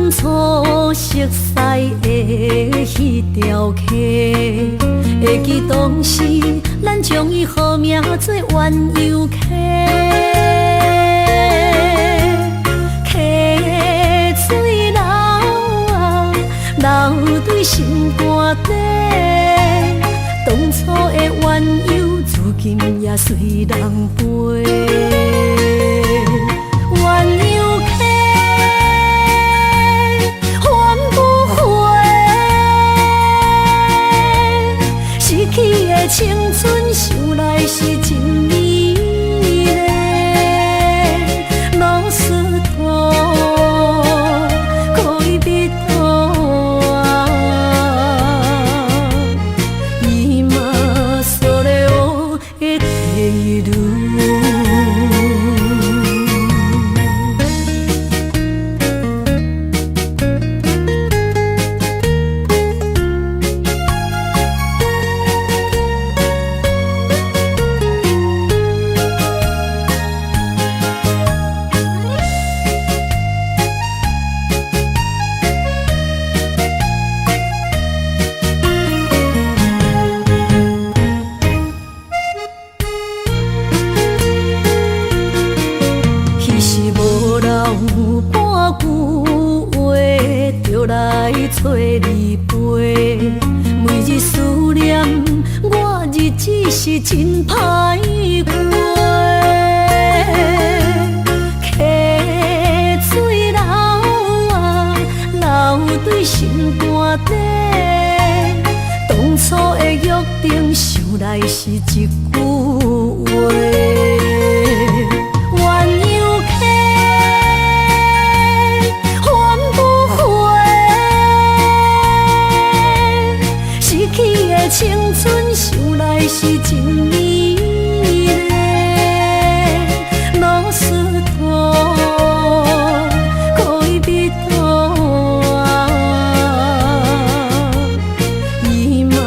当初熟悉的迄条溪，会记当时咱将伊号名做鸳鸯溪。溪水流啊，流对心肝底。当初的鸳鸯，如今也随人飞。鸳鸯溪，还不回，逝去的青春，想来是真美丽。老师徒，可以彼途啊，伊嘛所了的地路。来找你陪，每日思念，我日子是真歹过。溪水流啊，流对心肝底。当初的约定，想来是一句话。青春想来是真美丽，老师徒，可以彼途啊，伊嘛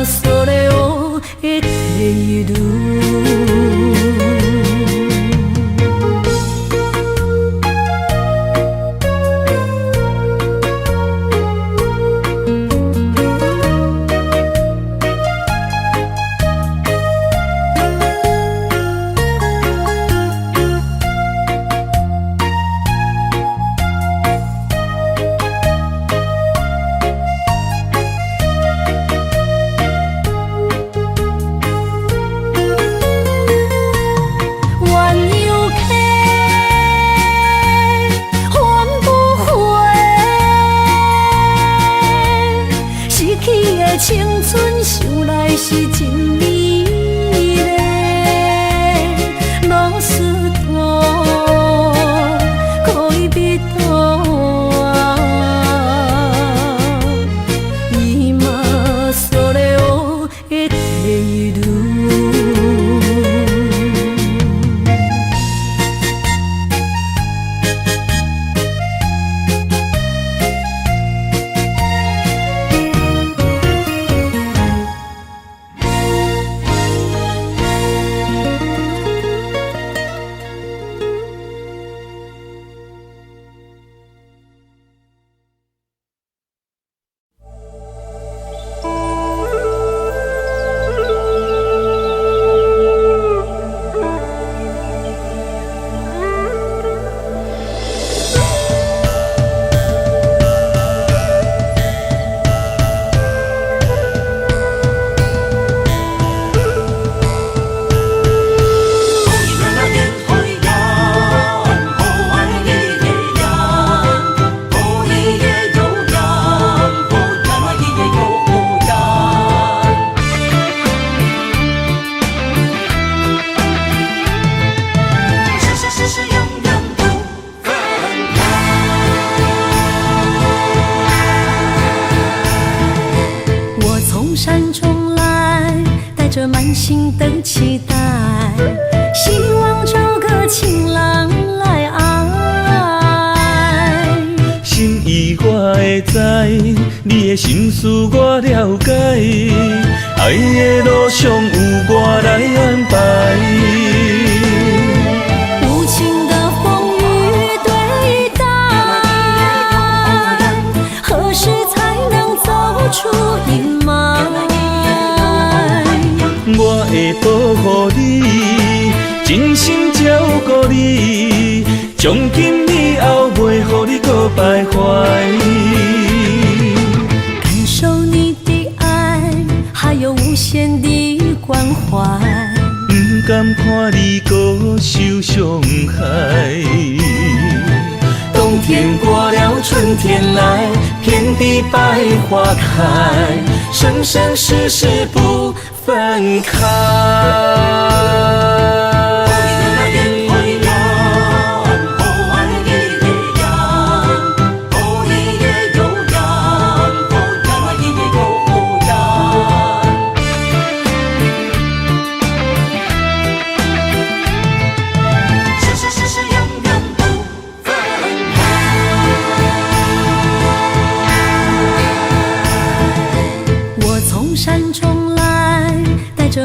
所了的地路。青春想来是真美丽，老师徒，可以彼途啊，伊嘛所了的地路。山中来，带着满心的期待，希望找个情郎来爱。心意我会知，你的心思我了解，爱的路上有我来安排。无情的风雨对待。顾你，从今以后袂予你搁徘徊。感受你的爱，还有无限的关怀。不甘看你搁受伤害。冬天过了，春天来，遍地百花开，生生世世不分开。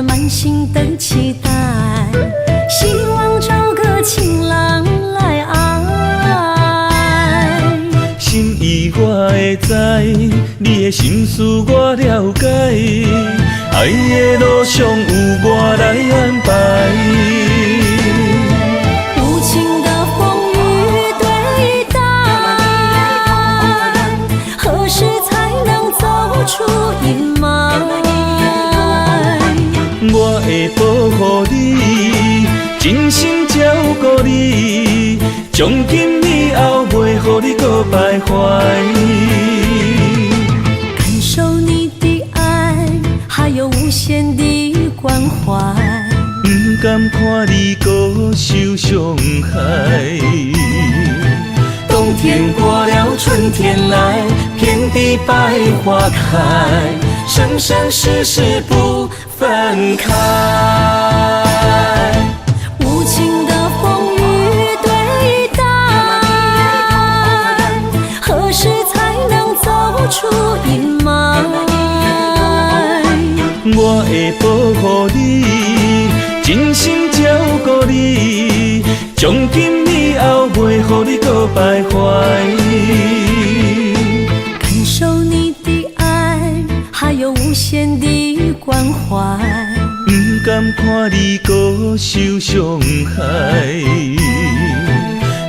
满心的期待，希望找个情郎来爱。心意我会知，你的心思我了解，爱的路上有我来安排。无情的风雨对待，何时才能走出阴霾？我会保护你，真心照顾你，从今以后袂予你搁徘徊。感受你的爱，还有无限的关怀。不甘看你搁受伤害。冬天过了，春天来，遍地百花开，生生世世不分开。无情的风雨对待，何时才能走出阴霾？我会保护你，真心照顾你，从今以后袂予你搁徘徊。感受你的爱，还有无限的关怀。不甘看你搁受伤害。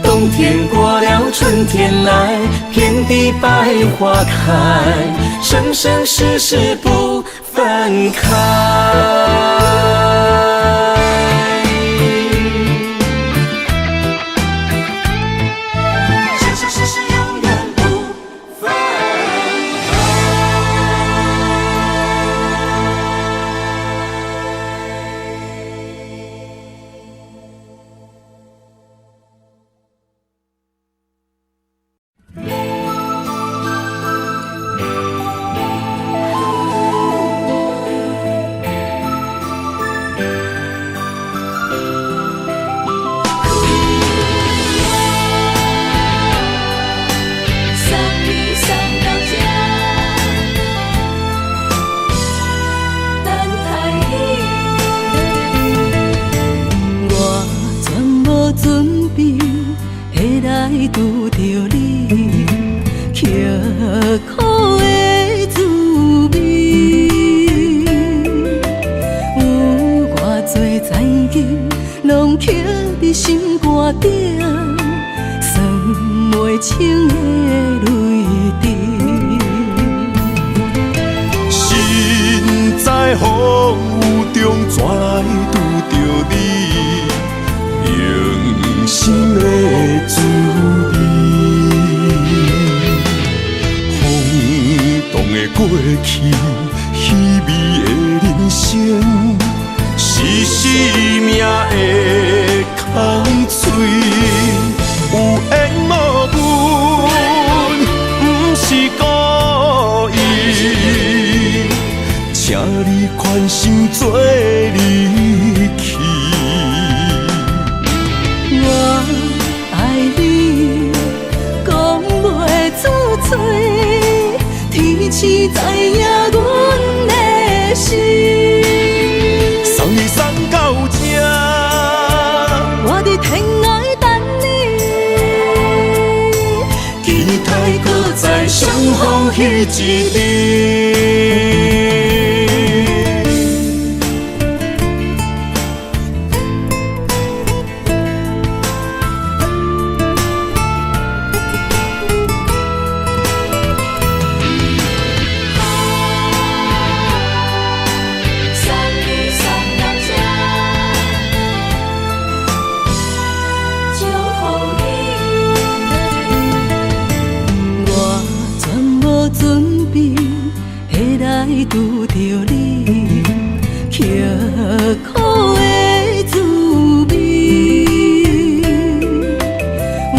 冬天过了，春天来，遍地百花开，生生世世不分开。拄着你，刻苦的滋味，有偌多灾境，拢刻伫心肝顶，算袂清的泪滴。身在风雨中，怎来拄着你？用心的滋味，轰动的过去，稀微的人生，是生命的空嘴，有缘无分，不是故意，请你宽心做离去。我爱你，讲袂出嘴，天赐知影阮的心。送你送到这，我伫天涯等你，期待搁再相逢彼一日。拄着你，刻苦的滋味。有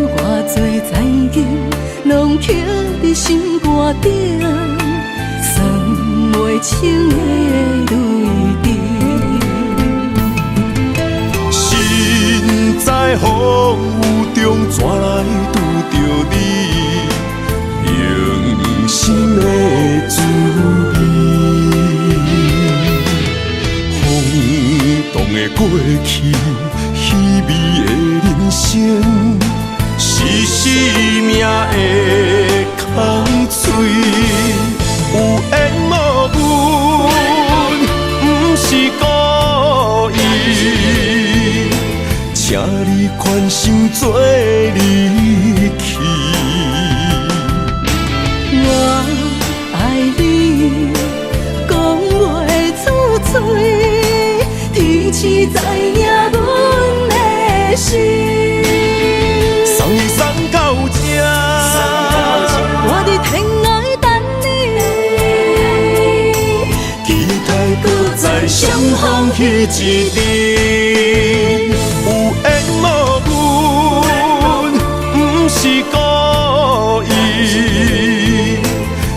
偌多灾境，拢刻伫心肝顶，算袂清的泪滴。心在风雨中，怎来拄着你？用心的滋味，风动的过去，稀微的人生，是生命的空嘴，有缘无分，不是故意，请你宽心做离去。我爱你，讲袂出嘴，天赐知影阮的心。送你送到这，我伫天涯等你，期待搁再相逢彼一日。有缘无分，不是故意，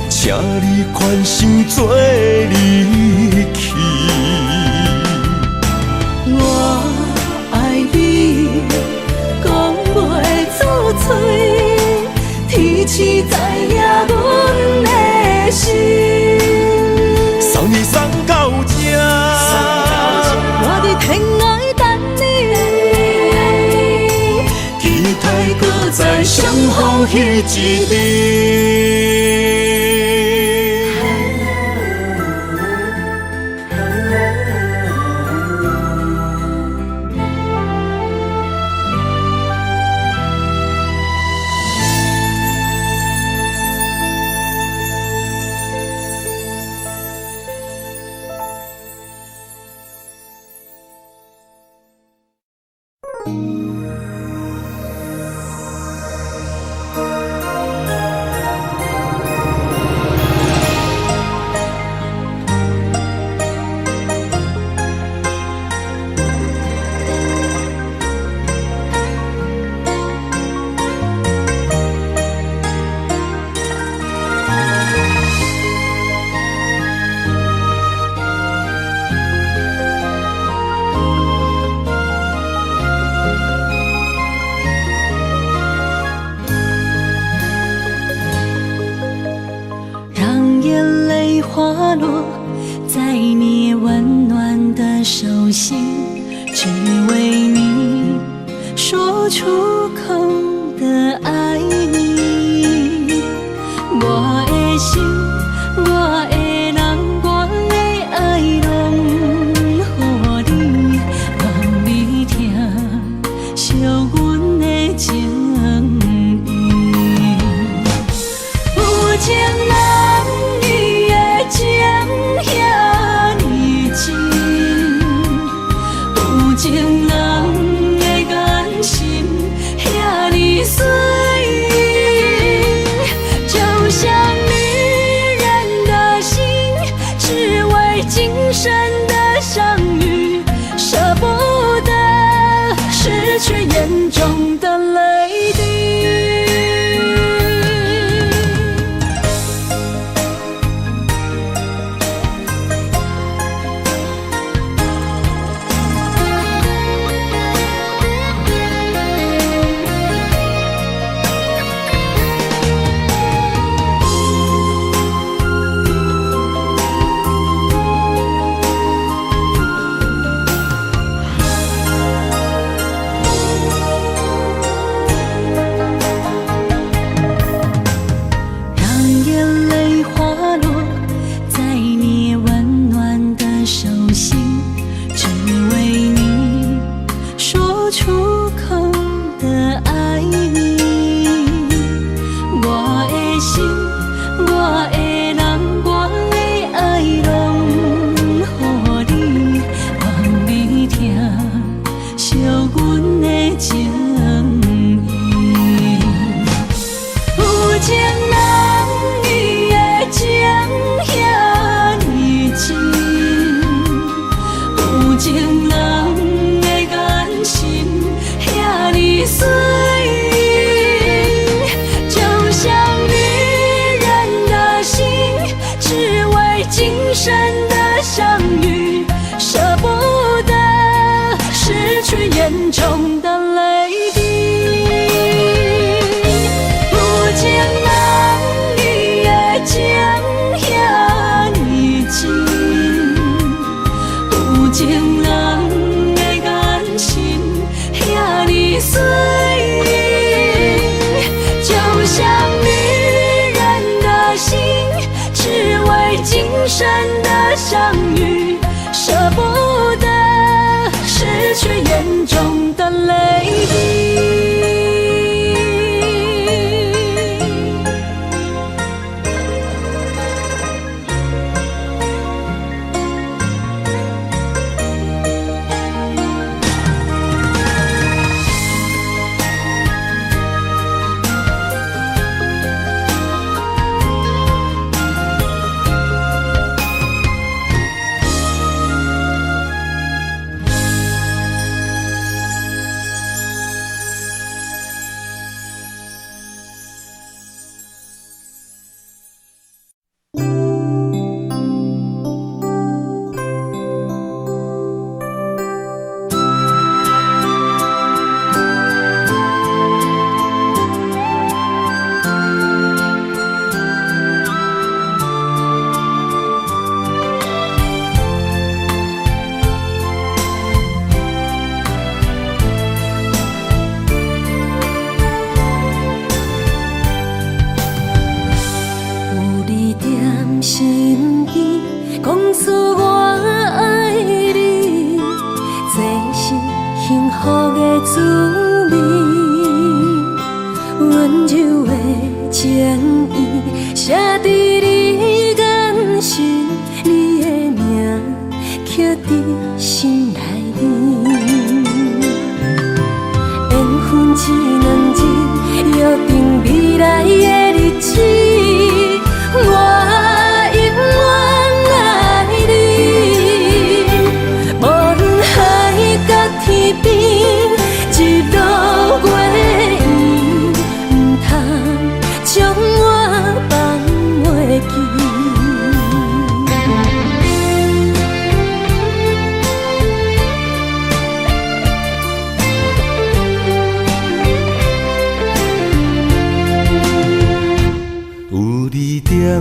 请你宽心做离去。我爱你，讲袂出嘴，天赐知影阮的心。送你送到这，我伫天涯等你，期待搁再相逢彼一日。花落在你温暖的手心，只为你说出口的爱你。我的心，我的人，我的爱拢予你，望你听惜阮的情意。有情人情遐呢真，有情人的眼神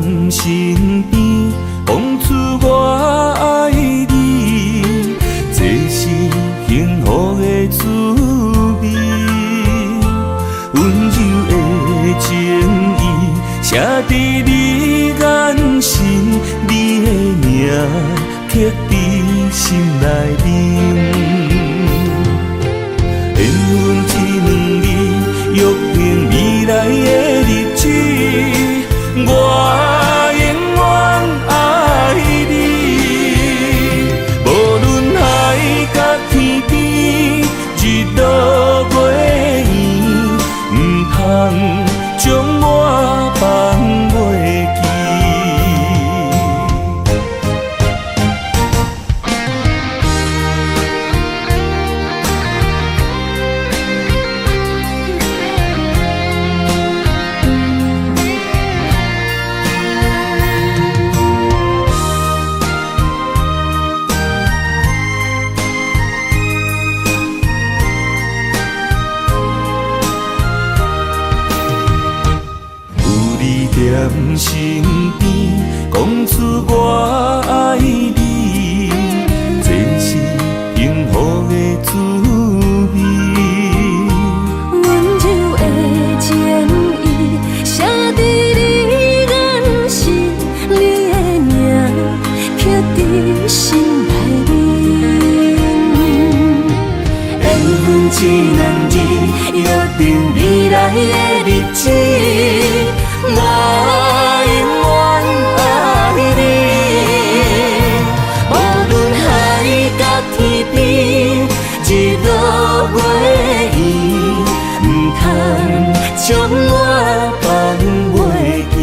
踮身边，讲出我爱你，这是幸福的滋味。温柔的情意写在你眼神，你的名刻在心内面。缘分一两字，约定未来的日子，我永远爱你。无论海角天边，日落月圆，唔通将我放袂记。踮身边，讲出我爱你，这是幸福的滋味。温柔的情意写在你眼神，你的名刻在心内面。缘分一两字，约定未来的日子。我永远爱你，无论海角天边，日落月圆，唔通将我放袂记。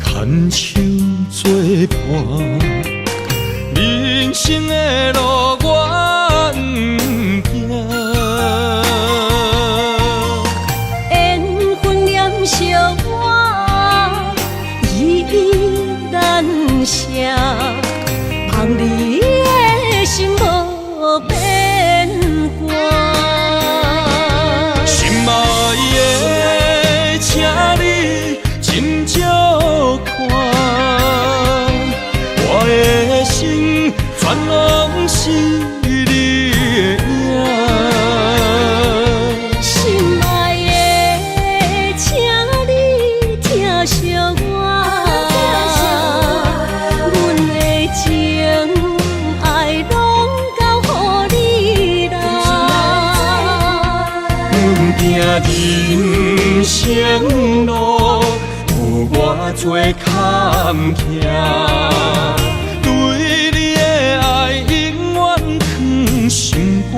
牵手作伴，人生的路我不行。缘分念相我，依依难舍，望你的心无变卦。心爱的，请你真少看，我的心全拢是你的影。心爱的，请你疼惜我，阮的情爱拢交予你啦。阮行人生路。我做坎坷，对你的爱永远藏心肝。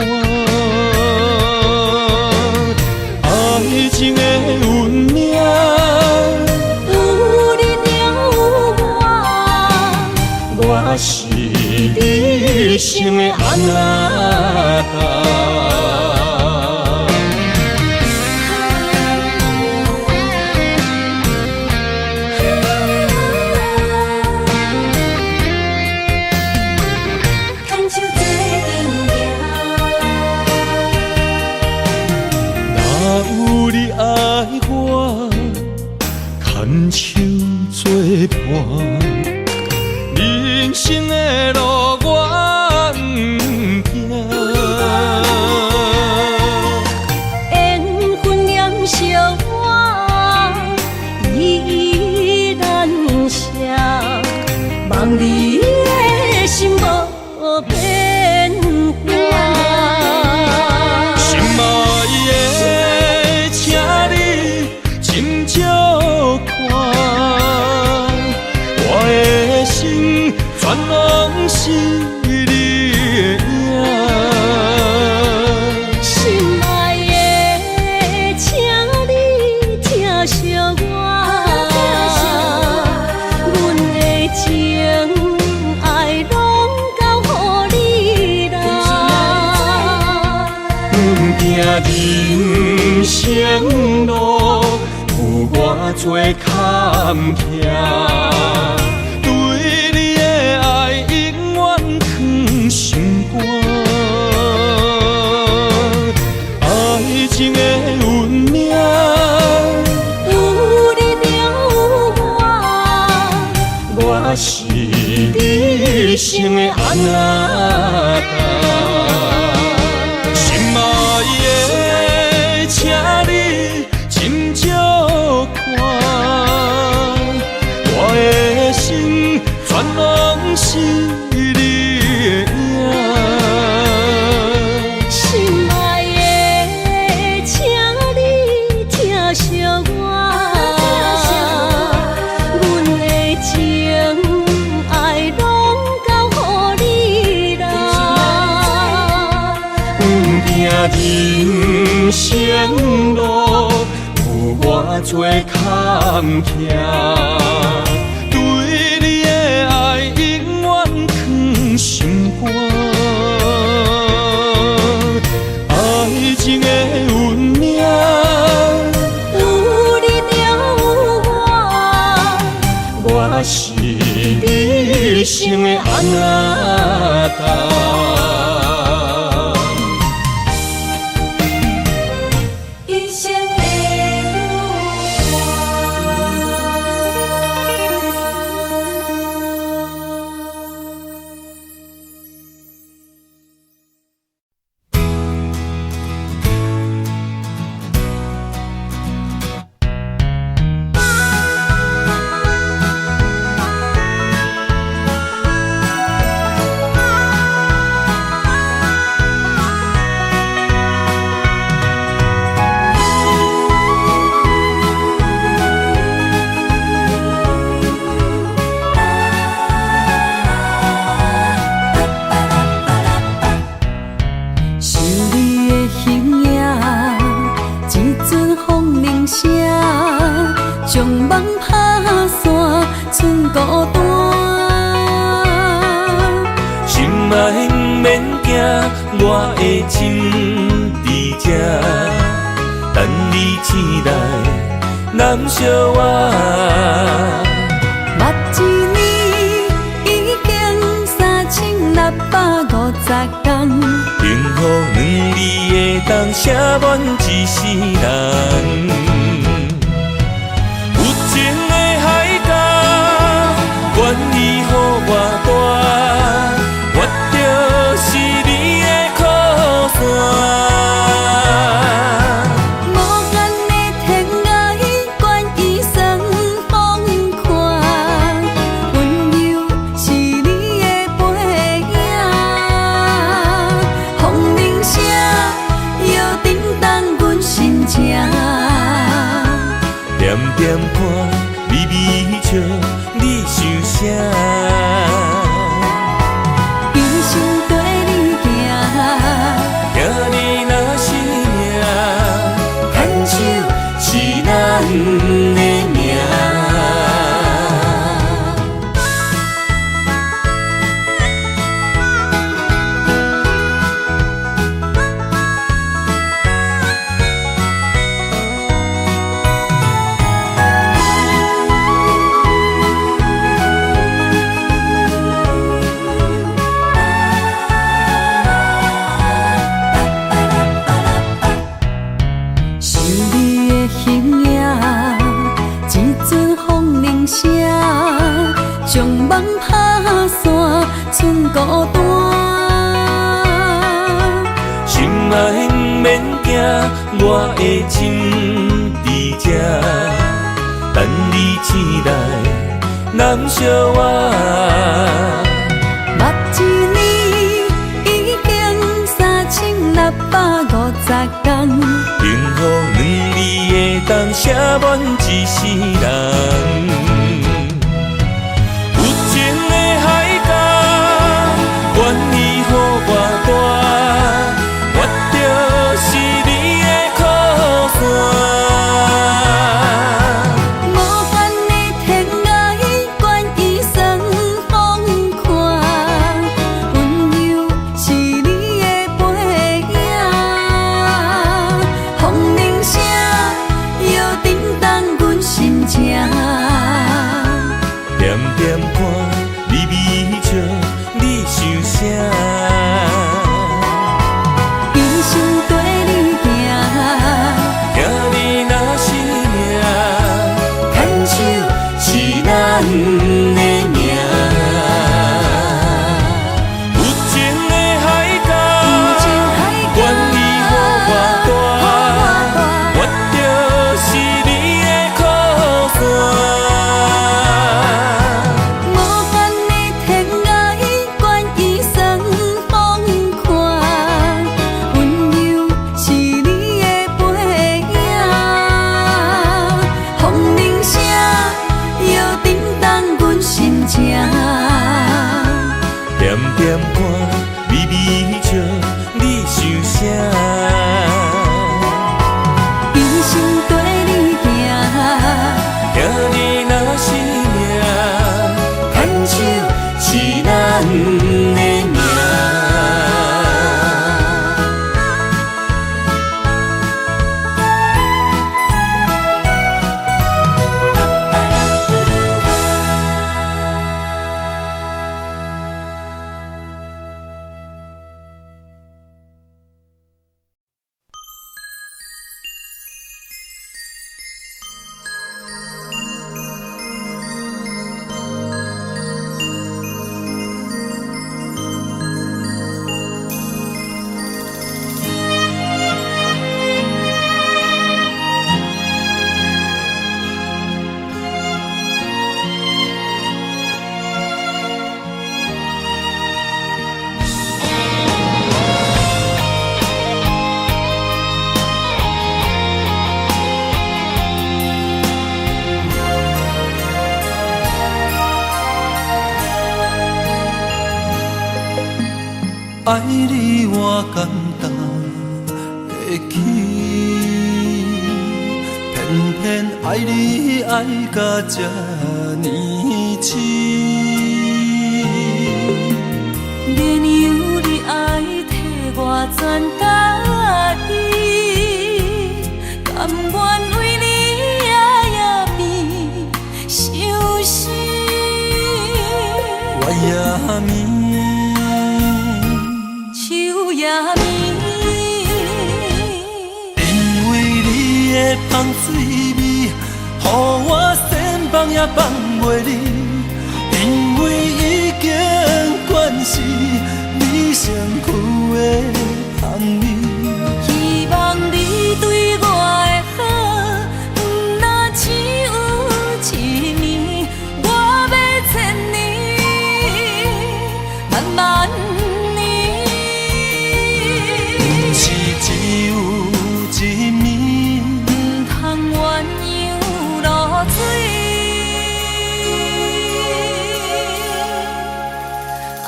爱情的运命，有你有我，我是你生的安那达。牵手作伴，人生的路我不行。是你的影。心爱的，请你疼惜我，阮的情爱拢交乎你啦。人生路有偌多坎坷，对你的爱永远藏心肝。爱情的运命，有你就有我，我是你生的阿爸。心爱的，请你斟酌看，我的心全拢是你的影。心爱的，请你疼惜我，阮的情爱拢交乎你啦。人生路有偌多坎坷，对你的爱永远藏心肝。爱情的运命，有你就有我，我是你生的阿爸。一生的想你的形影，一阵风铃声，将梦打散，剩孤单。心爱不免惊，我的心伫这，等你醒来，难相我。目一年已经3650天，幸福两字的当写满一世人。有情的海角，愿意予我大，我就是你的靠山。无间的天涯，愿意算风看，温柔是你的背影。风铃声摇叮当阮心情，点点看，微微笑，你想啥？一生跟你行，行你若是命，牵手是咱的命。想你的形影，一阵风铃声，将梦打散，剩孤单。心爱不免惊，我的心伫这，等你醒来，难相我。目一年已经3650天，幸福两字的当写满一世人。有情的海角，声。一生跟你行，行你若是命，牵手是咱的命。有情的海角，愿意予我带，我就是你的靠山。无限的天涯，愿意送风看，温柔是你的背影。风铃声摇震动阮心情。点点看，微微笑，你想啥？一生跟你行，行你若是命，牵手是咱的命。爱你我简单会起，偏偏爱你爱到这呢痴。连由你爱替我全答应，甘愿为你夜眠伤心。我也眠。秋夜眠，因为你的香水味，予我先放也放袂离。因为已经惯是你身躯的香味。希望你对我的好，不若只有一年，我要千年，慢慢。只有一暝，不通鸳鸯落水。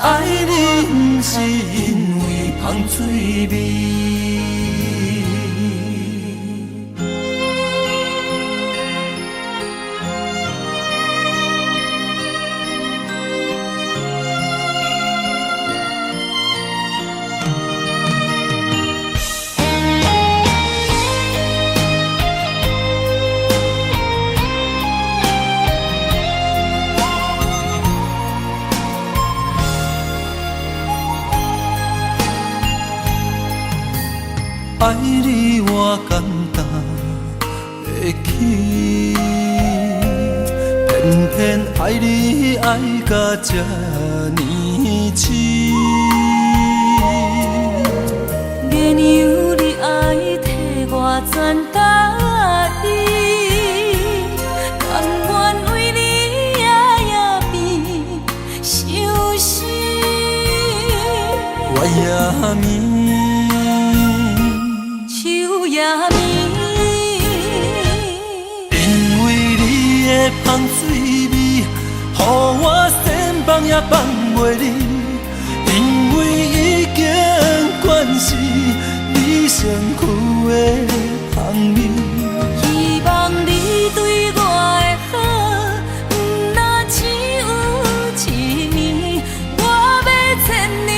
爱你不是因为香水味。爱你我简单会起，偏偏爱你爱到这呢痴。连由你爱替我全答应，甘愿为你夜眠伤心。我也眠。秋夜眠，因为你的香水味，予我先放也放袂离。因为已经惯是你身躯的香味。希望你对我的好，不若只有一年，我要千年，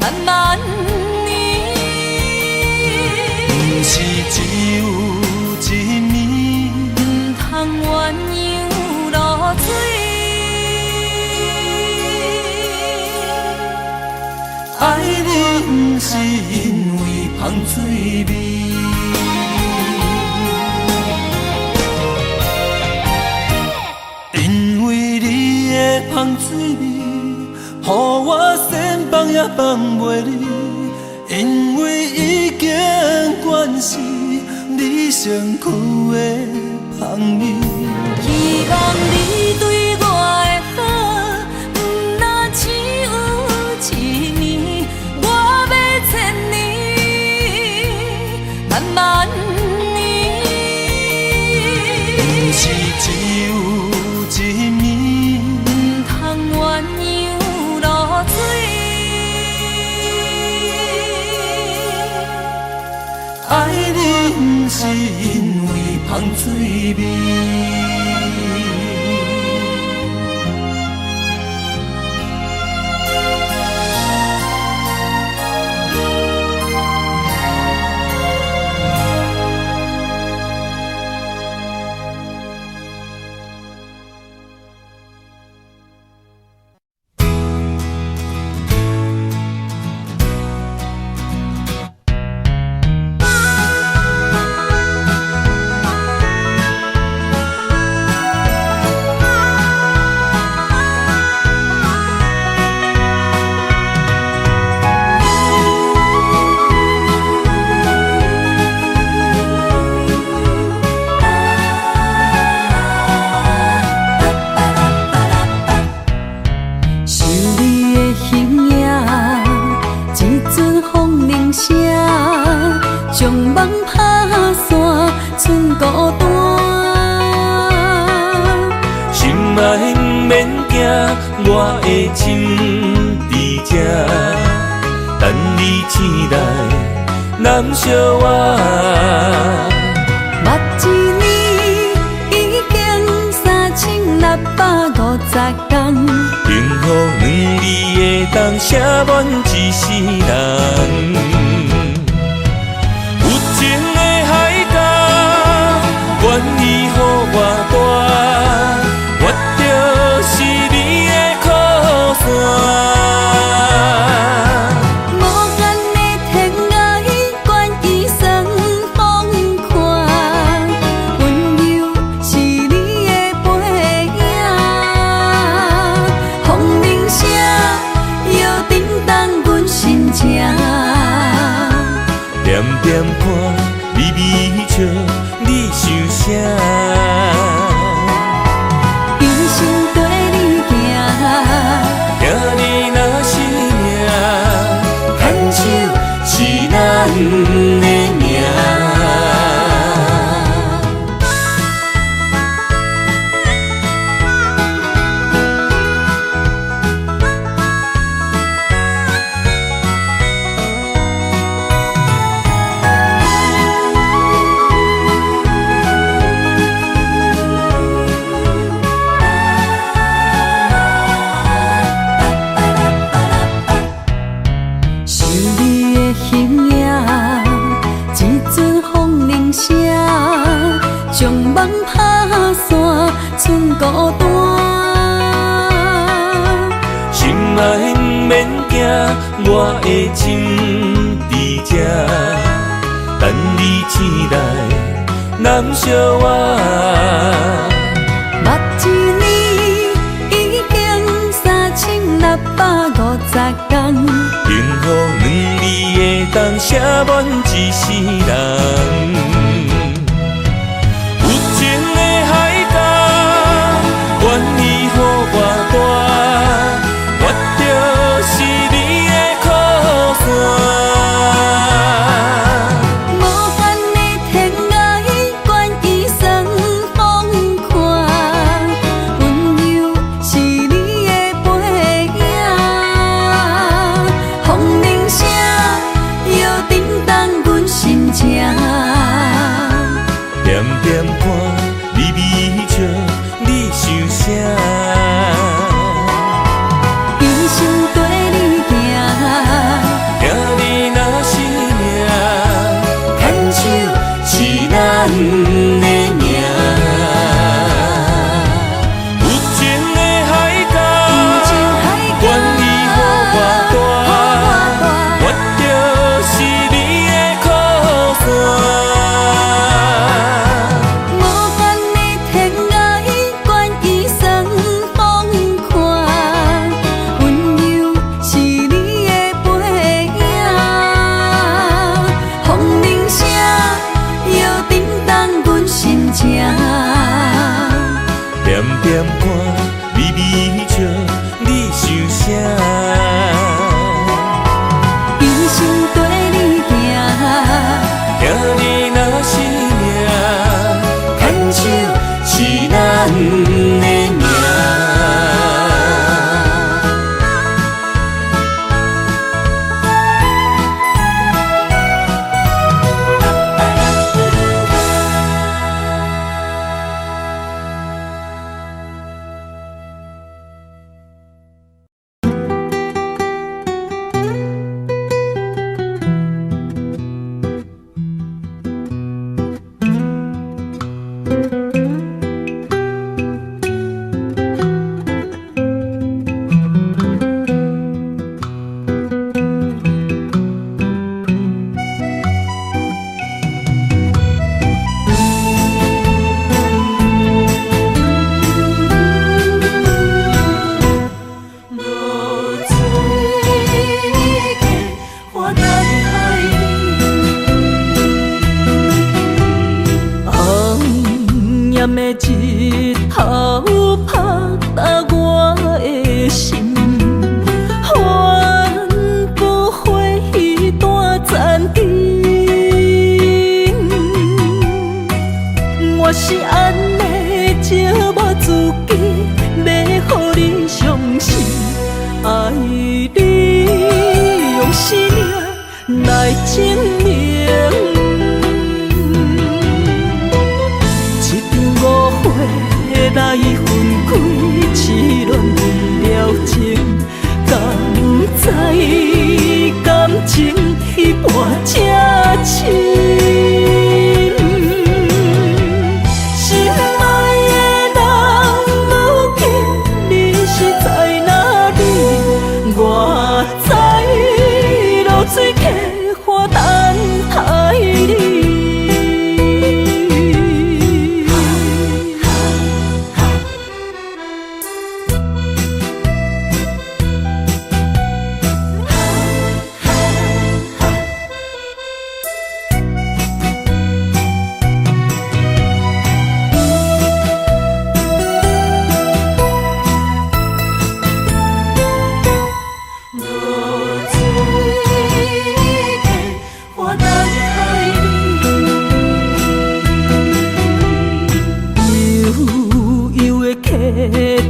慢慢。是只有一暝，不通鸳鸯落水。你，是因为芳水味。因为你的芳水味，予我先放也放袂离。因为已经惯是你上苦的香味。希望你对我的好，不若只有一年，我要千年，万万年。不是只有一年，唔通鸳鸯落水。爱你是因为芳水味。将梦打散，剩孤单。心爱不免惊，我的心伫这，等你醒来，难相我。目一年已经3650天，幸福两字的当写满一世人。有情的海角，愿意予我大，我就是你的靠山。无限的天涯，愿意算风看，温柔是你的背影，风铃声摇叮当阮心情。点点看，微微笑，你想啥？一生跟你行，行你若是命，牵手是咱的命。将梦打散，剩孤单。心爱不免惊，我的心伫这，等你醒来，难相我。目一年已经3650天，幸福两字的当写满一世人。愿意予我大，我就是你的靠山。无限的天涯，愿意算风看，温柔是你的背影，风铃声摇叮当阮心情。为你用生命来证明。一场误会来分开，痴恋为了情，敢知感情一半才深。水客花等待你。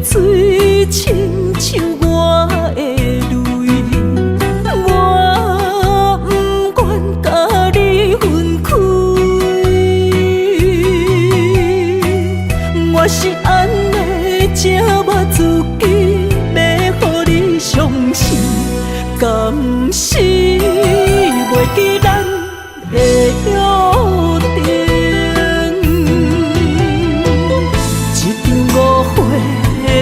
水亲像我的泪，我不愿甲你分开。我是安尼这么自己，要予你相信，敢是袂记咱的约定。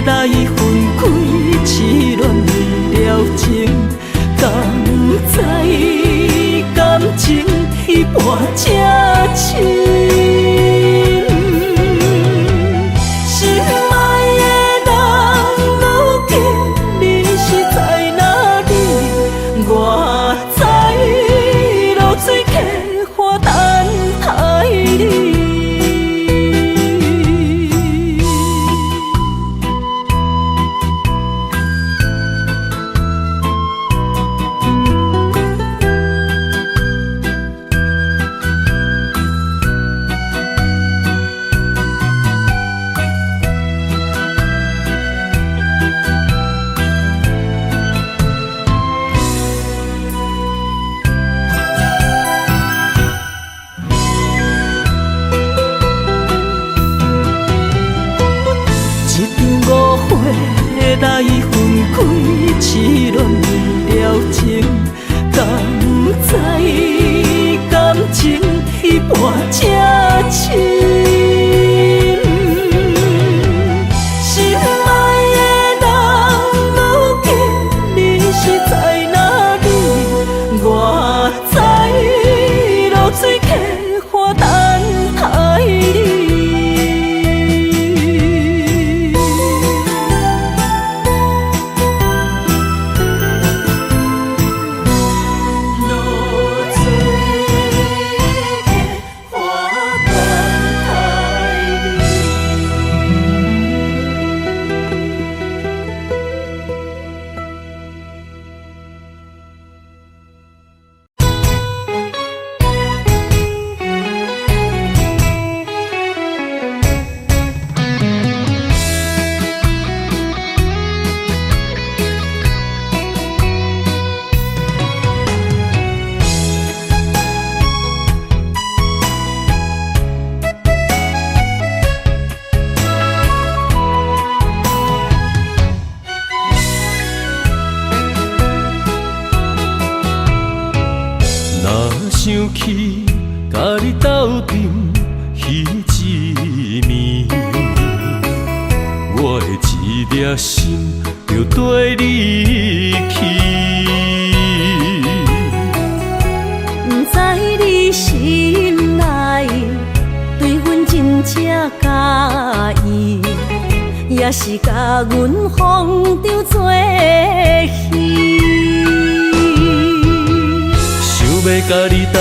来分开，痴恋为了情，敢知感情一半才深。心爱的人，如今你是在哪里？我在流水客花等待你。来分开，痴恋为了情，敢知感情一半才深。心爱的人，如今你是在哪里？我在流水客花等待你。想起甲你斗阵彼一暝，我的一粒心就跟你去。不知你心内对阮真正介意，也是甲阮放着做戏。要甲你斗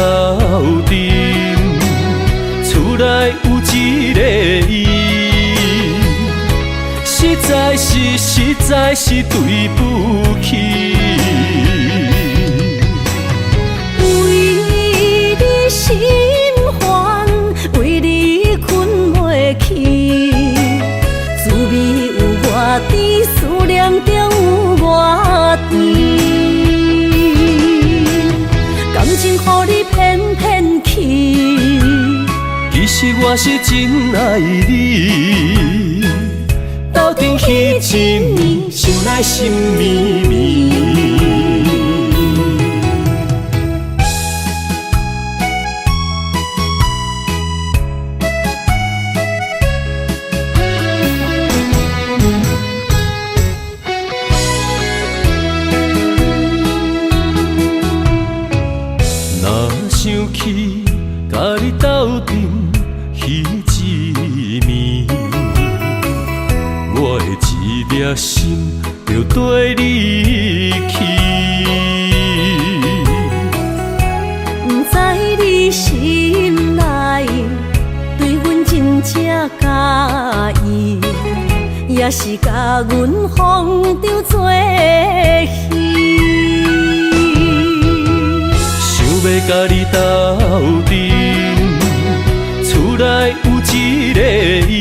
阵，厝内有一个伊，实在是对不起。为你心烦，为你困袂去，滋味有外甜，思念就有外甜。我是真爱你，斗阵彼一暝，想来心绵绵。若想起甲你斗阵彼一暝，我的一粒心就跟你去。不知你心内对阮真正介意，也是甲阮放着做戏。想要甲你斗阵，厝内有一个伊，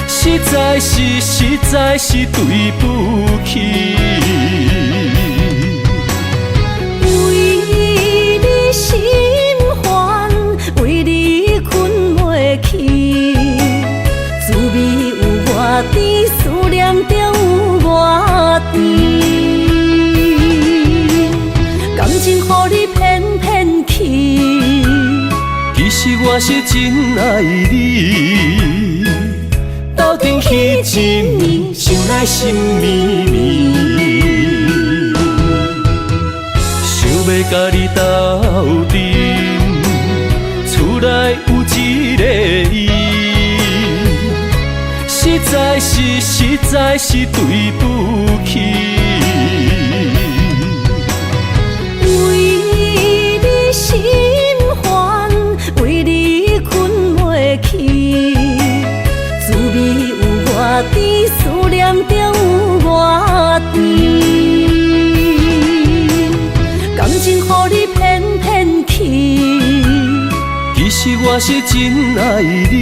实在是对不起。为你心烦，为你困袂去，滋味有外甜，思念就有外甜。感情予你骗骗去，其实我是真爱你，斗阵彼一暝，想来心绵绵。想要甲你斗阵，厝内有一个伊，实在是对不起。为你心烦，为你困袂去，滋味有外甜，思念就有外甜。感情予你骗骗去，其实我是真爱你，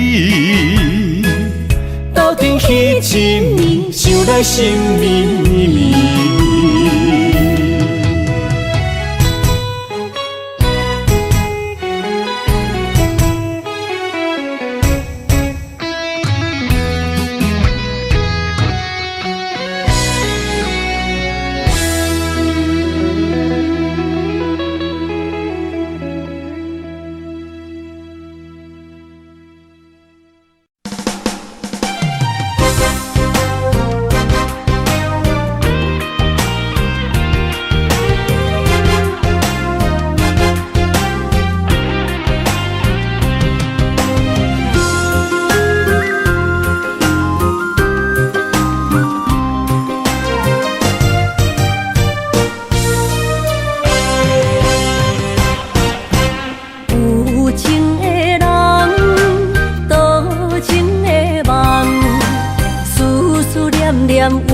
斗阵彼一暝，想来心绵绵。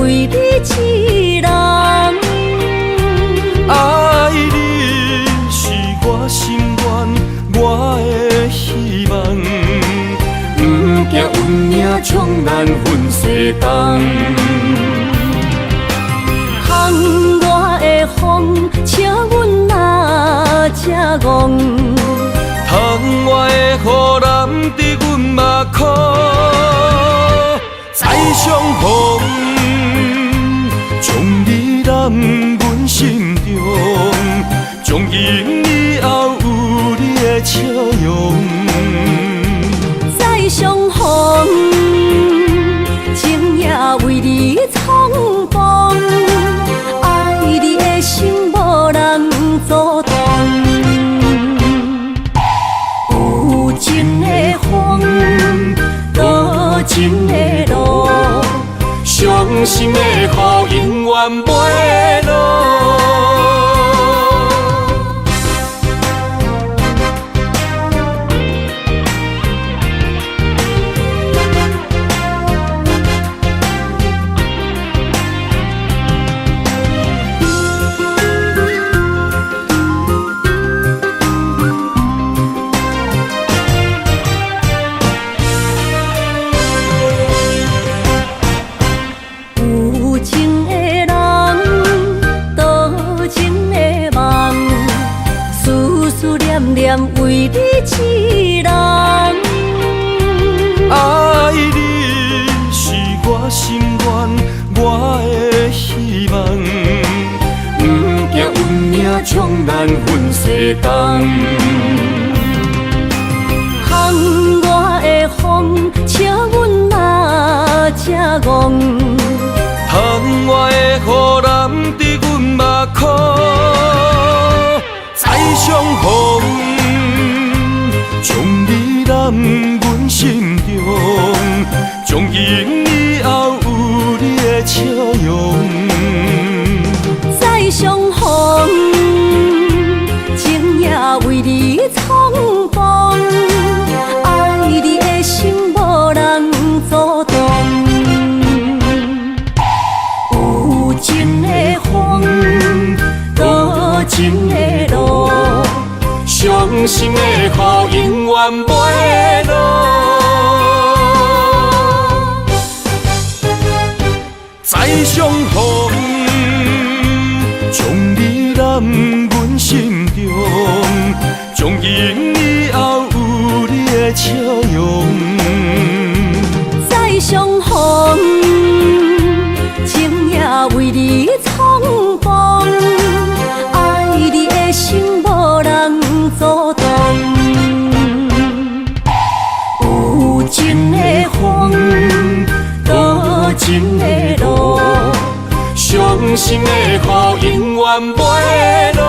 为你痴人，爱你是我心愿，我的希望。不惊运命冲咱分西东，窗外的风笑阮哪只戆，窗外的雨淋伫阮目眶，再相逢。将你揽阮心中，从今以后有你的笑容。再相逢，情也为你冲动，爱你的心无人阻挡。有情的风，多情的路。伤心的雨永远袂落。有情的人。难分西东。窗外的风，笑阮嘛正戆。窗外的雨淋伫阮目眶，再相逢，将你揽阮心中，从今以后有你的笑容。再相逢，情也为你冲动，爱你的心无人阻挡。有情的风，多情的路，伤心的雨永远袂落。再相逢，将你揽阮心中，从今以后有你的笑容。再相逢，情也为你冲动，爱你的心无人阻挡。有情的风，多情的路，伤心的雨永远袂落。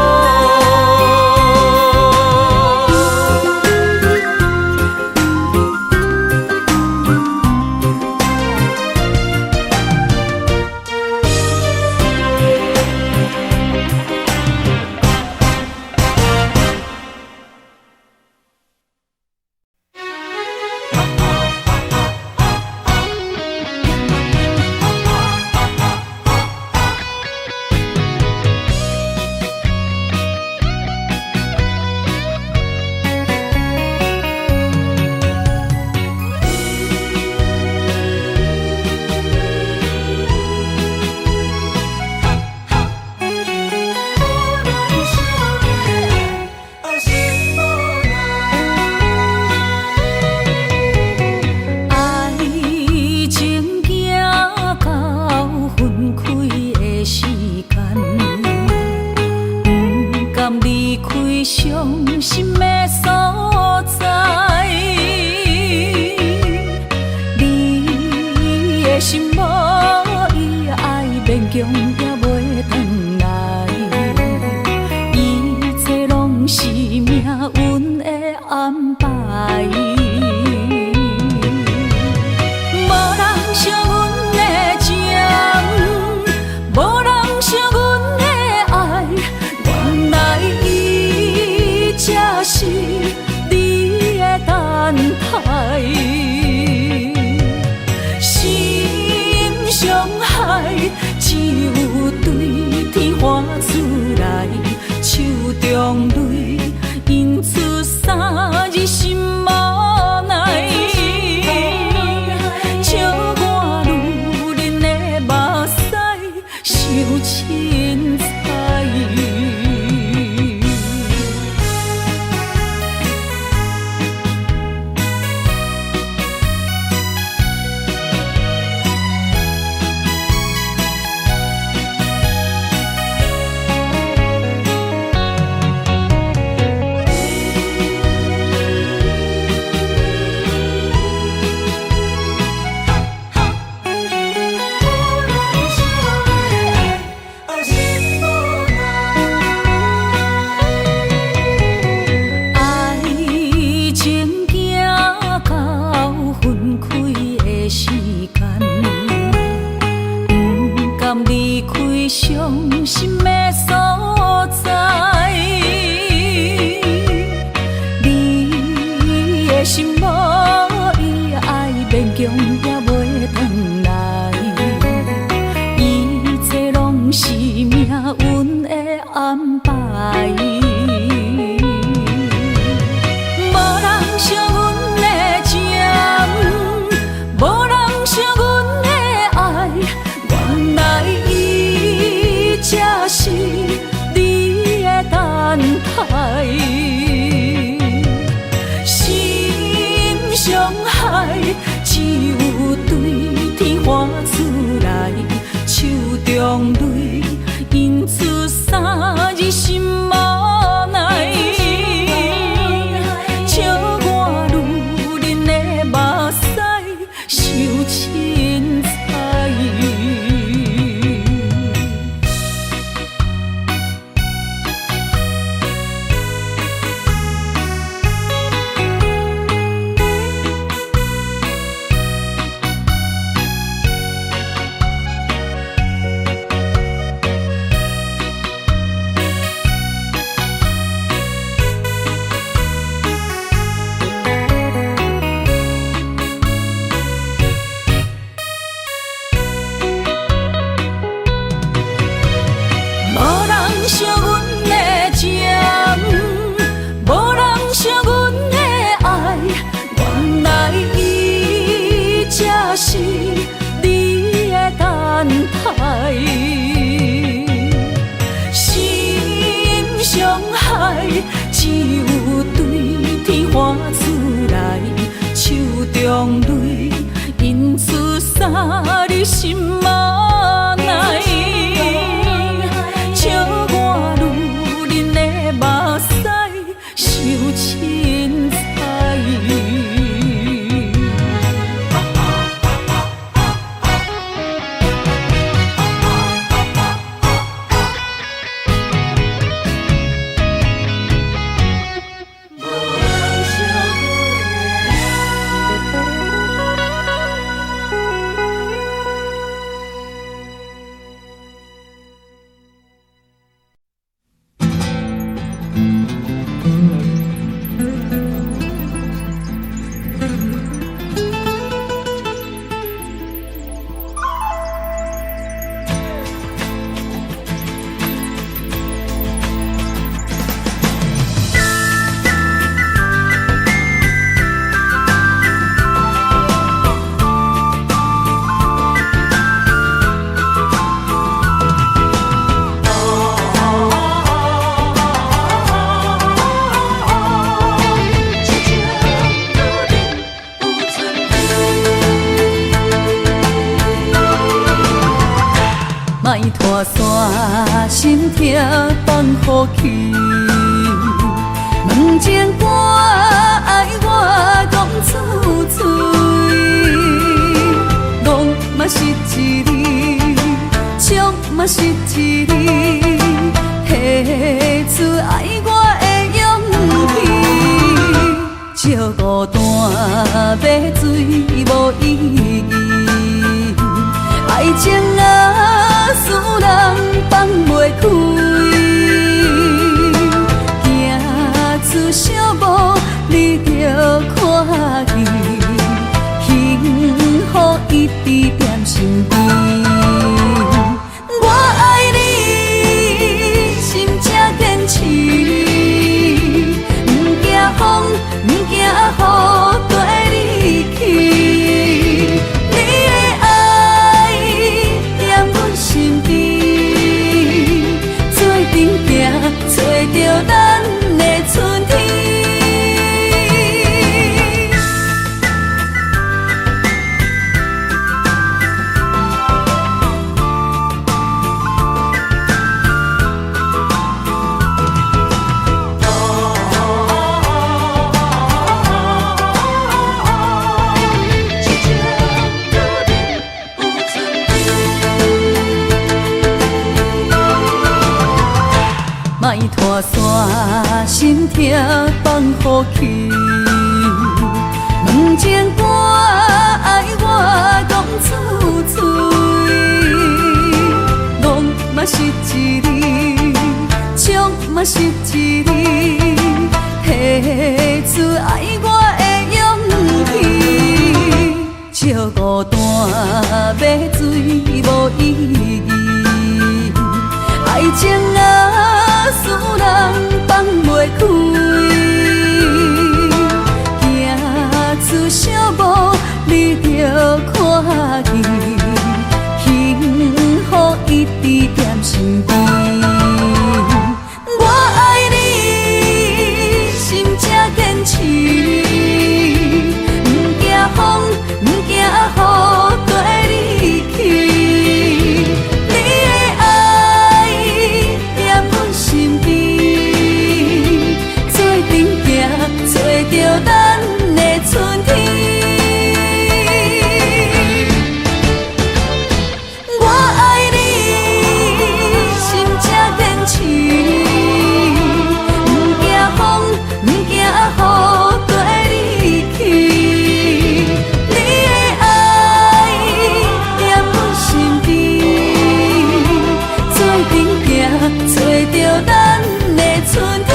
中泪，因此三日心无。心痛放乎去，问情歌爱我讲出嘴，戆嘛是一字，唱嘛是一字，提出爱我的勇气，借孤单要水无意义，爱情啊使人放袂开，行出小步你着看见，幸福一直踮身边。我爱你，心正坚持，不惊风，不惊雨跟你去。你的爱踮阮身边，做阵行，找着咱的春天。莫拖山，心痛放乎去，问情歌爱我讲出嘴，戆嘛是一字，唱嘛是一字，提出爱我的勇气，借孤单要水无意义，爱情啊使人放袂开，行出小步你着看见，幸福一直踮身边。我爱你，心正坚持，不惊风，不惊雨跟你去。你的爱踮阮身边，做阵行，找着咱的春天。我爱你，心正坚持，不惊风，不惊雨跟你去。你的爱踮阮身边，做阵行，找着咱的春天。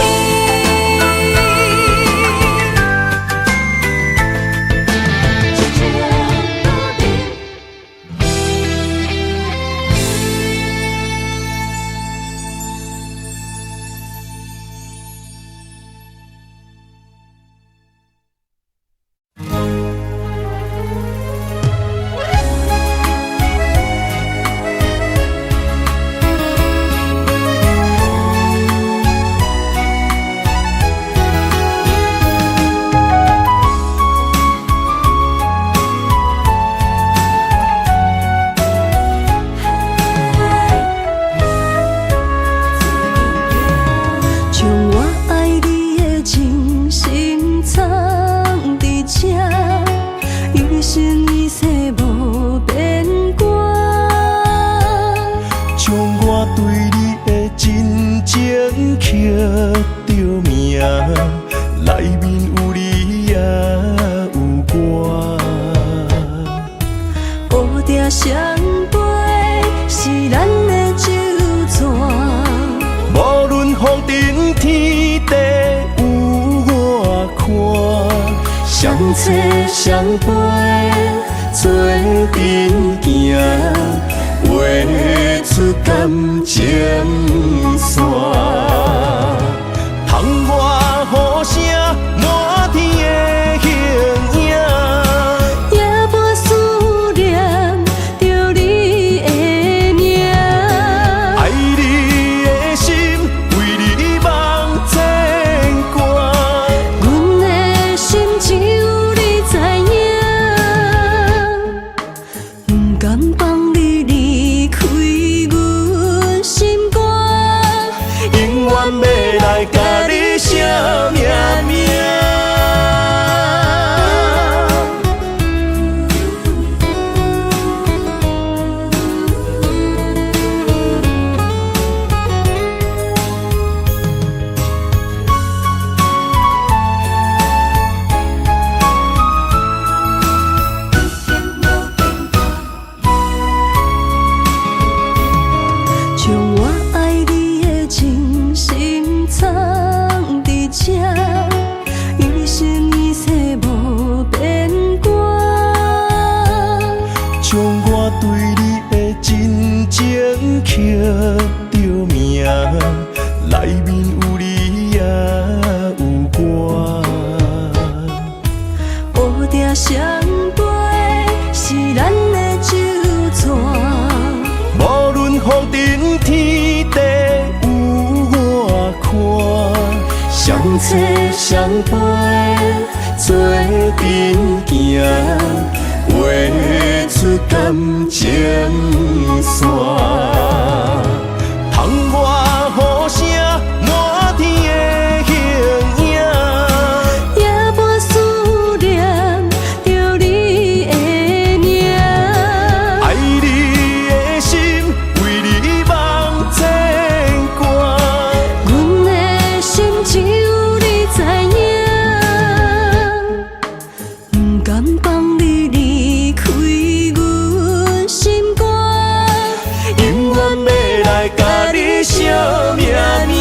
将我爱你的情深藏伫这，一生一世无变卦。将我对你的真情刻着名，内面有你也有我。乌蝶双飞是咱的酒泉。无论风尘天地有我看，相扯相陪做阵行，画出感情线。窗外雨声满天的形影，也无思念着你的名。爱你的心为你梦牵挂，阮的心只有你知影，不甘放你离开阮心肝。我爱你的情深藏伫这，一生一世无变卦。将我对你的真情刻着名，内面有你也有我。乌蝶双飞是咱的酒泉，无论风尘天地有我看，相扯相陪做阵行，画出感情线。窗外雨声满天的形影，夜半思念着你的名。爱你的心为你梦牵挂，阮的心只有你知影，不甘放你离开阮心肝，永远要来甲你惜命命。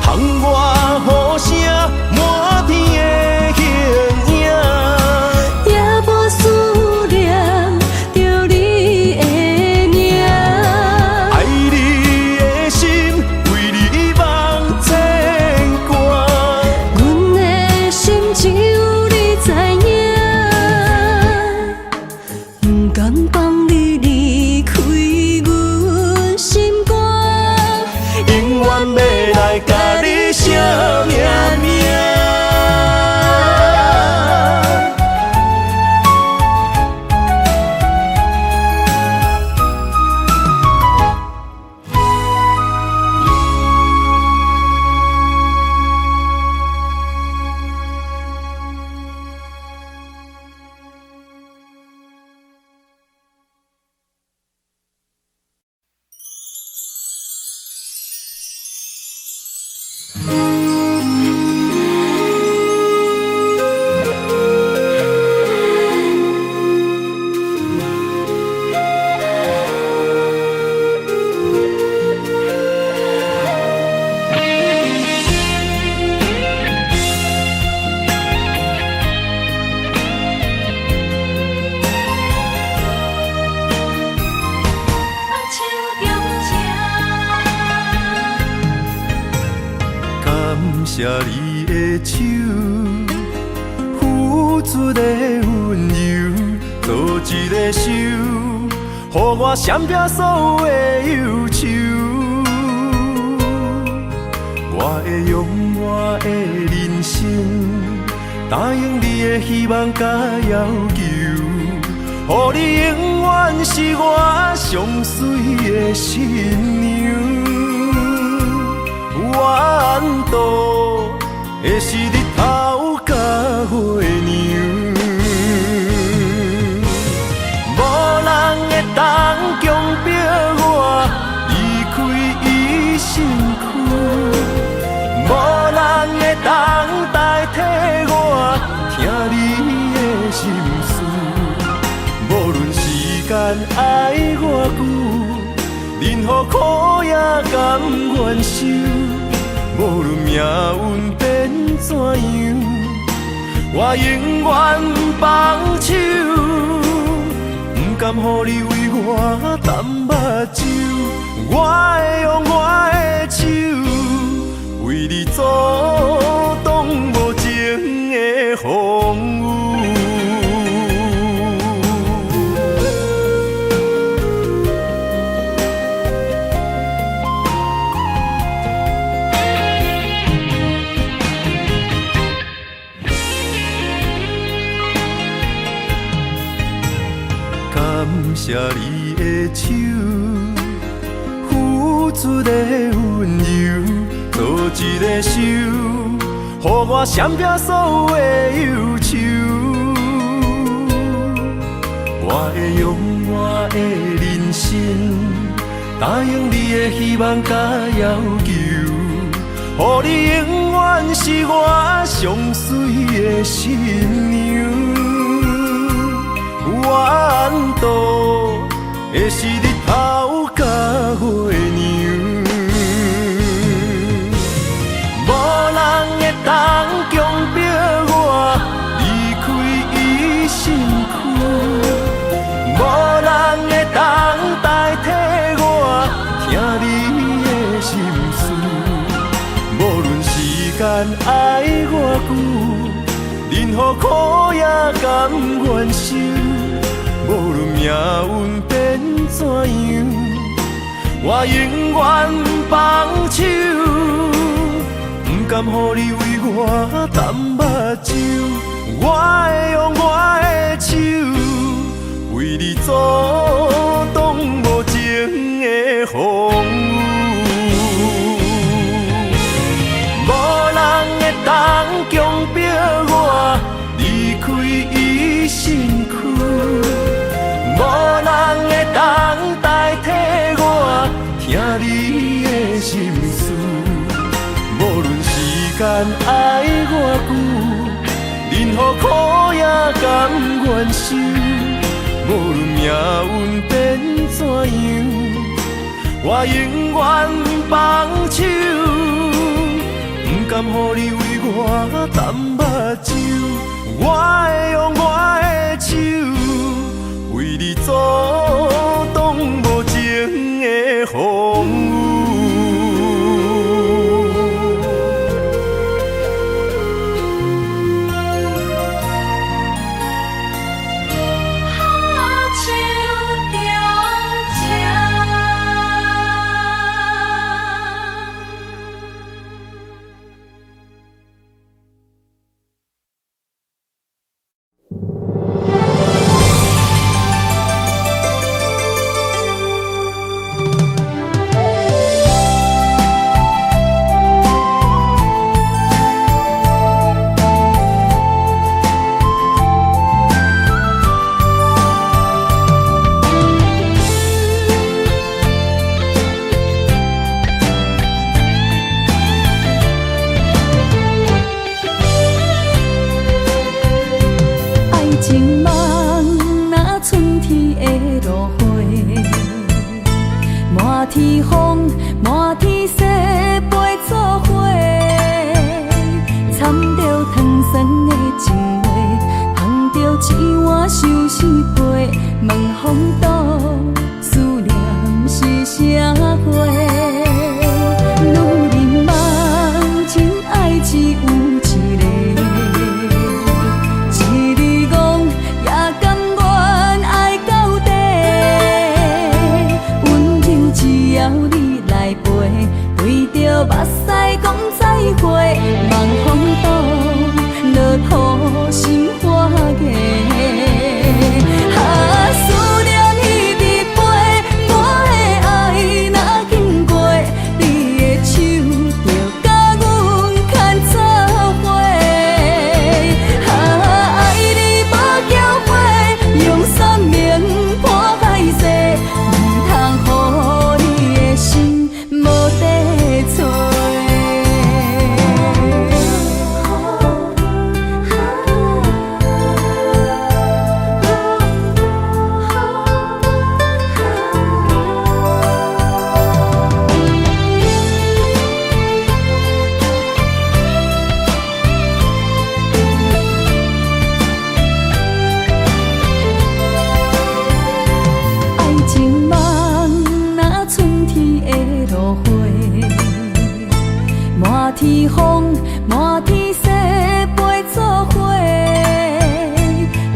窗外雨声满天的形影，夜半思念着你的名。爱你的心为你梦牵挂，阮的心只有你知影，不甘放你离开阮心肝，永远要来甲你惜命命。感谢你的手，付出的温柔，做一个手，予我闪避所有的忧愁。我会用我的人生，答应你的希望甲要求，予你永远是我上水的新娘。缘路会是日头甲月亮，无人会当强迫我离开伊身躯，无人会当代替我听你的心事。无论时间爱偌久，任何苦也甘愿受。无论命运变怎样，我永远不放手，不甘予你为我淡目睭。我会用我的手，为你阻挡无情的风雨。感谢你的手，付出的温柔，做一个手，予我闪避所有的忧愁。我会用我的人生，答应你的希望甲要求，予你永远是我上水的新娘。远渡的是日头甲月亮，无人会当强迫我离开伊身躯，无人会当代替我听你的心事。无论时间爱我久，任何苦也甘愿受。无论命运变怎样，我永远放手，不甘予你为我淡目睭。我会用我的手，为你阻挡无情的风雨。无人会当强迫我离开伊身躯，无人会当代替我听你的心事。无论时间爱我久，任何苦也甘愿受。无论命运变怎样，我永远放手，不甘予你为我淡目睭。我会用我的手，为你阻挡无情的风雨。天风，满天雪，陪做伙，掺着糖酸的情话，捧着一碗相思杯，问风度，思念是啥货？女人梦，真爱只有一个，一字讲也甘愿爱到底。只要你来陪，对着目屎讲再会，望风度，落雨心花芽。思念彼日飞，我的爱若经过，你的手就甲阮牵做伙。爱你无缴费，用生命破海誓，唔通予心无地找。爱情梦若春天的落花，满天风，满天雪，陪做伙，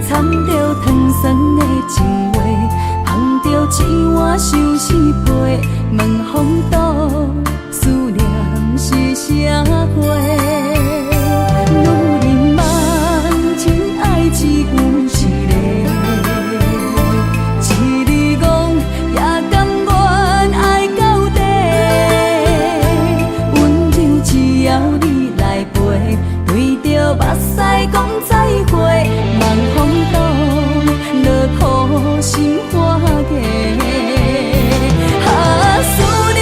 掺着糖酸的情话，捧着一碗相思杯，问风度，思念是啥货？女人梦，真爱只有一个。一字讲也甘愿爱到底，温柔只要你来陪，对着目屎讲再会，望风度，落雨心花芽。思念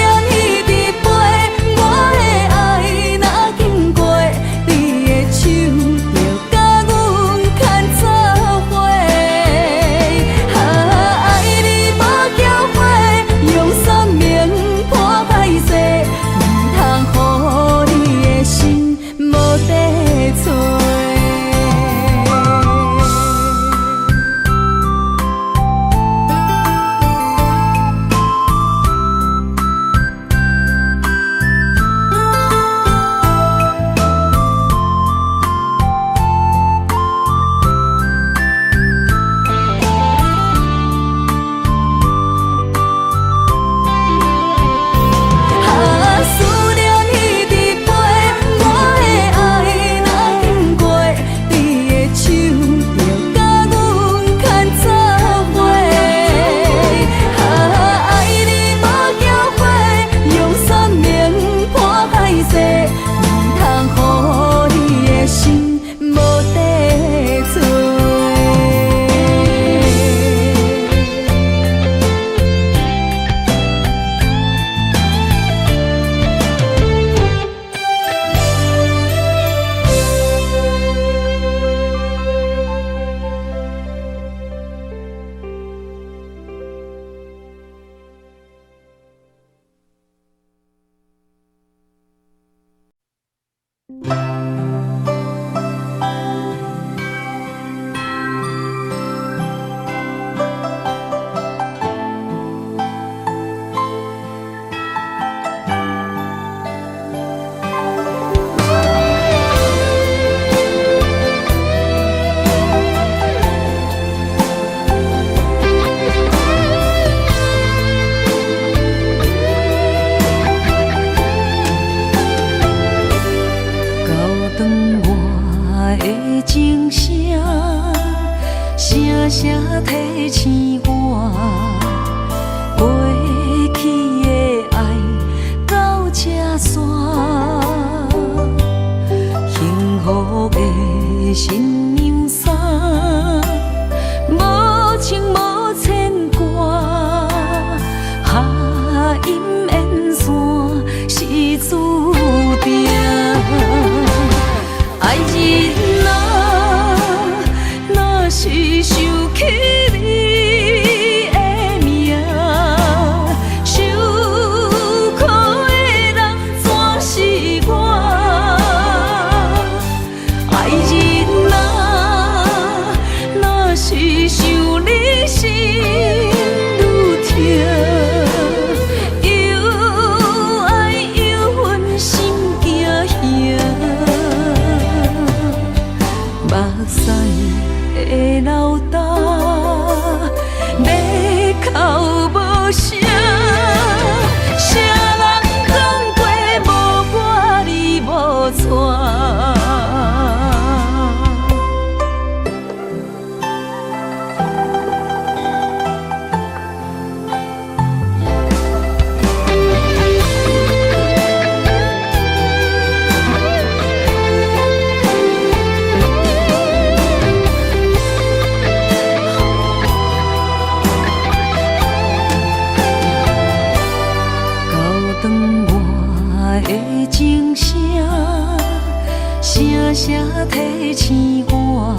提醒我，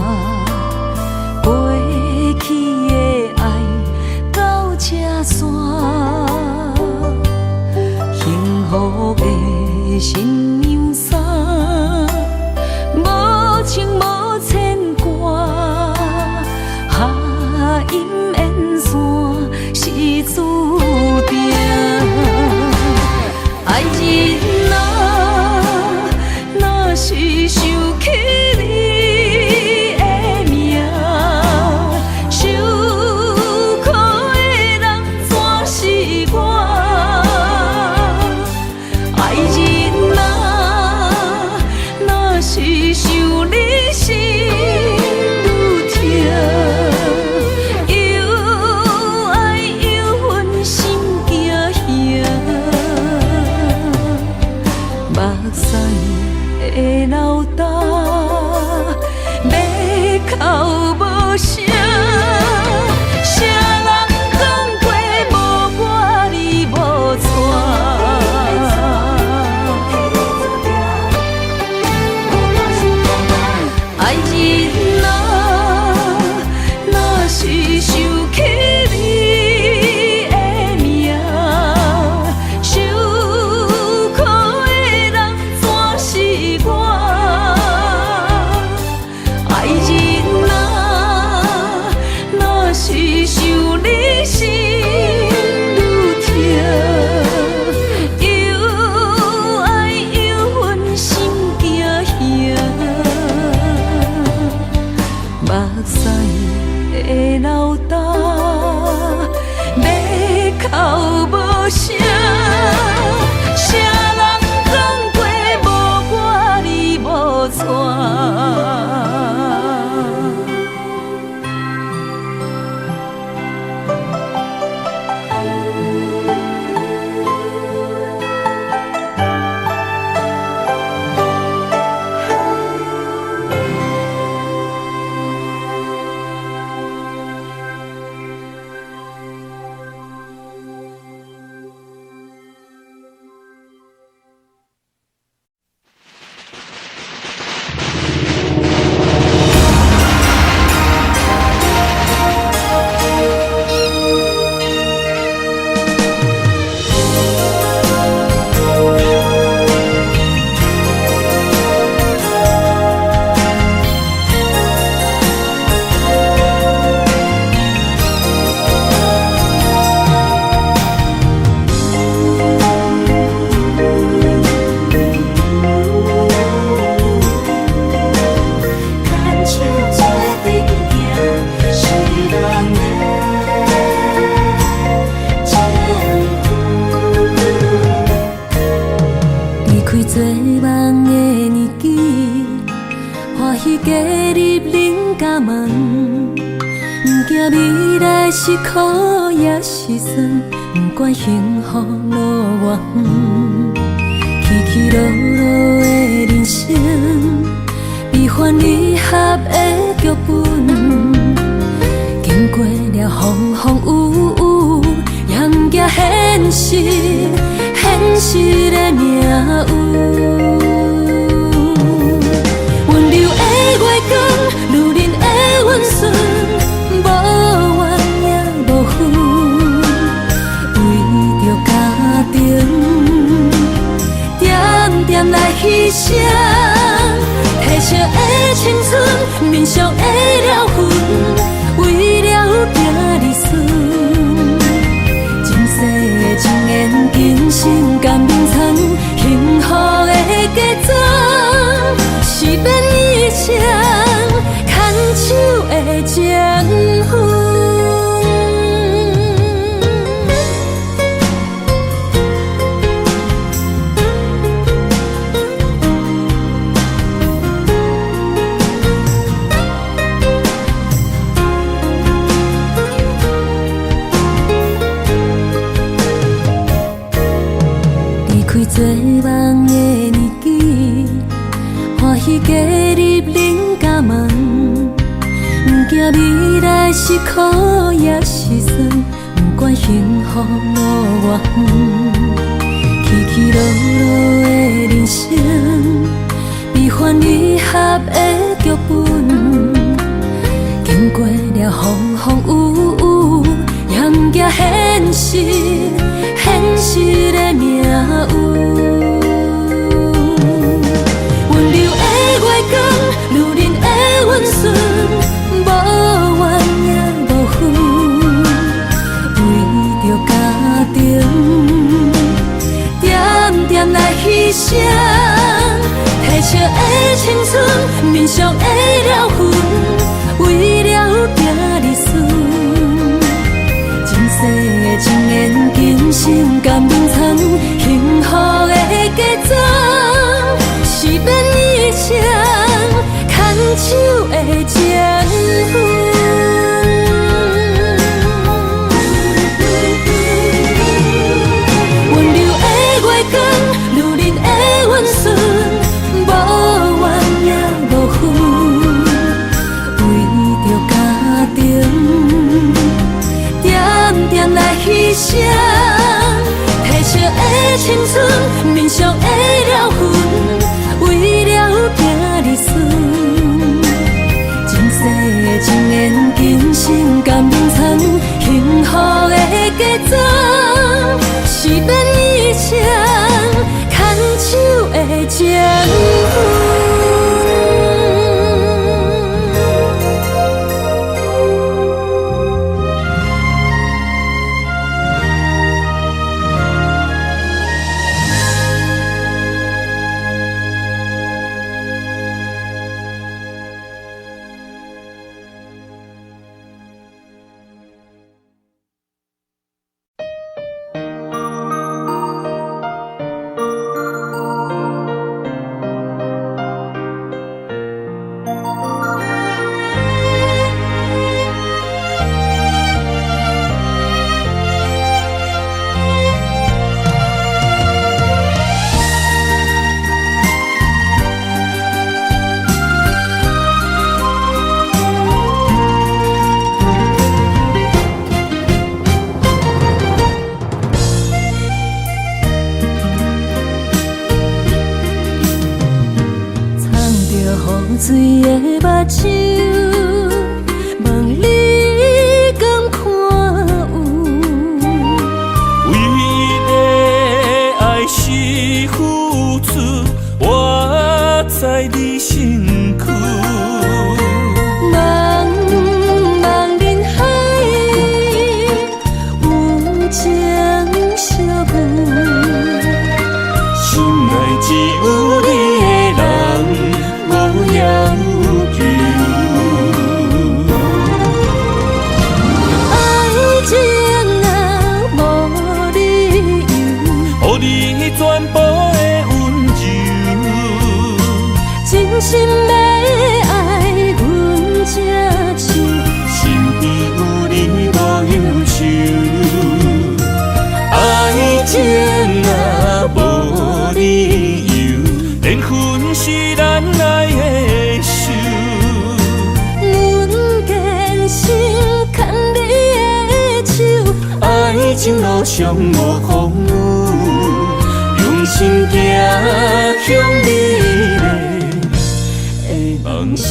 过去的爱到这线，幸福的新娘衫，无情无牵挂，下阴缘线是注定，爱人啊，若是想起你的名，受苦的人全是我。爱人啊，若是想你心愈痛，又爱又恨心惊吓，目屎的流干，要哭无声，谁人讲过无我你无错？爱人啊，若是想起你的名，受苦的人全是我。爱人啊，若是想你心愈痛，又爱又恨心惊吓，目屎的流干，要哭无声，谁人讲过无我你无错？做梦的年纪，欢喜加入人家门，不惊未来是苦也是酸，不管幸福路偌远，起起落落的人生，悲欢离合的剧本，经过了风风雨雨，迎接现实。现实的命运，温柔的月光，女人的温顺，无怨也无恨，为着家庭，点点来牺牲，褪色的青春，面上的了痕，为了行日顺。情缘今生甘眠藏，幸福的假装，是变以前牵手的情分。做梦的年纪，欢喜加入人家门，不惊未来是苦也是酸，不管幸福路偌远，起起落落的人生，悲欢离合的剧本，经过了风风雨雨，严格现实，现实的命运。温柔的月光，女人的温顺，无怨也无恨，为着家庭，点点来牺牲。褪色的青春，面上的了痕，为了行日顺。前世的情缘，今生甘冷藏，幸福的嫁妆，是免以前牵手的情分。温柔的月光，女人的温顺。牺牲，褪色的青春，面上的了痕，为了行日顺。前世的情缘，今生甘冷藏，幸福的嫁妆，是免以前牵手的情分。水的目睭，问你敢看有？为了爱是付出，我知你身躯。茫茫人海，有情相伴，心内只有你的人。要求爱情啊，无理由，予你全部的温柔，真心要爱阮才手，身边有你无忧愁。爱情啊，无理由，缘分是咱爱的。爱情路上无风雨，用心行向美丽的梦想。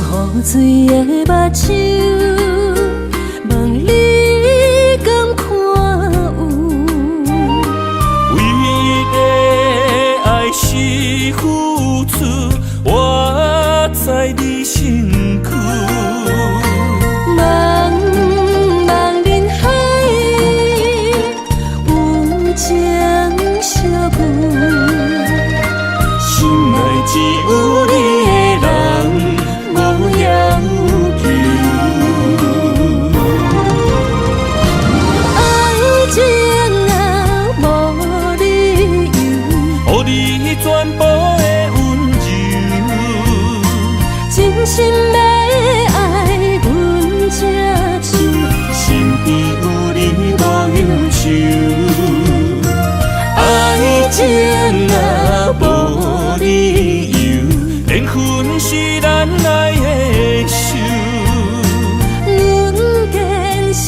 雨水的目睭，问你敢看有？为了爱是付出，我知你身躯。茫茫人海，有情相伴，心内只有你的人。无要求，爱情啊，无理由，予你全部的温柔，真心要爱阮才手，身边有你。是咱爱的手。阮坚心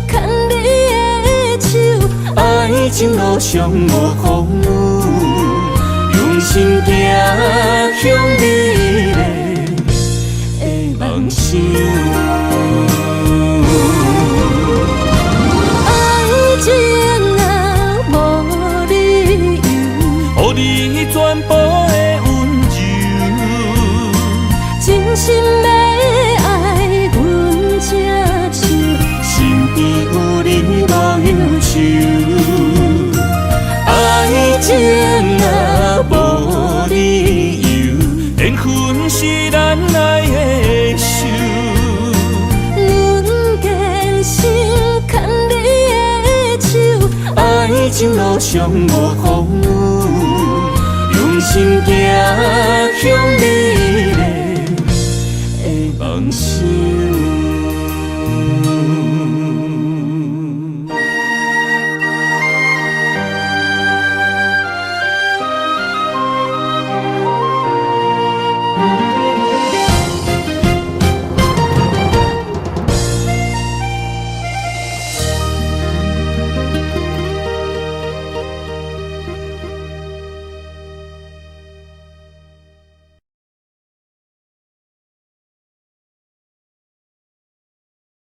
牵你的手，爱情路上无风雨，用心行向美丽的梦想。爱情啊无理由，予你全部的温柔，真心要爱阮才手，身边有你无忧愁。爱情啊无理由，缘分是咱爱的手。阮坚心牵你的手，爱情路上无风雨，用心行向美